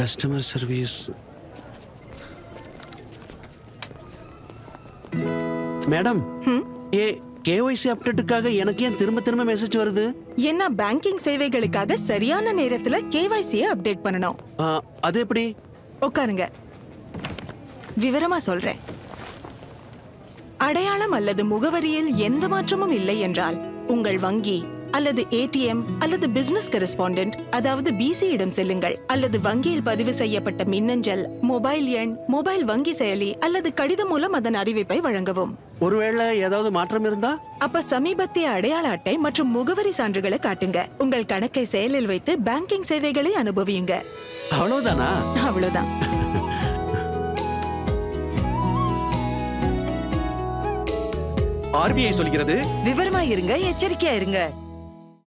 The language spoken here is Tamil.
Customer service. மேடம், கேஒய்சி அப்டேட்டுக்காக எனக்கு ஏன் திரும்ப திரும்ப மெசேஜ் வருது? என்ன பேங்கிங் சேவைகளுக்காக சரியான நேரத்துல கேவைசியை அப்டேட் பண்ணணும். அது எப்படி? உட்காருங்க, விவரமா சொல்றேன். அடையாளம் அல்லது முகவரியில் எந்த மாற்றமும் இல்லை என்றால் உங்கள் வங்கி அல்லது ஏடிஎம் அல்லது பிசினஸ் கரஸ்பாண்டன்ட் அதாவது பிசி இடம் செல்லுங்கள், அல்லது வங்கியில் பதிவு செய்யப்பட்ட மின்னஞ்சல், மொபைல் எண், மொபைல் வங்கி செயலி அல்லது கடிதம் மூலம் அதன் அறிவிப்பை வழங்கவும். ஒருவேளை ஏதாவது மாற்றம் இருந்தா அப்ப சமீபத்திய அடையாள அட்டை மற்றும் முகவரி சான்றுகளை காட்டுங்க. உங்கள் கணக்கை செயலில் வைத்து பேங்கிங் சேவைகளை அனுபவியுங்க. அவ்வளவுதானா? அவ்வளவுதான். ஆர்பிஐ சொல்கிறது, விவரமா இருங்க, எச்சரிக்கையா இருங்க.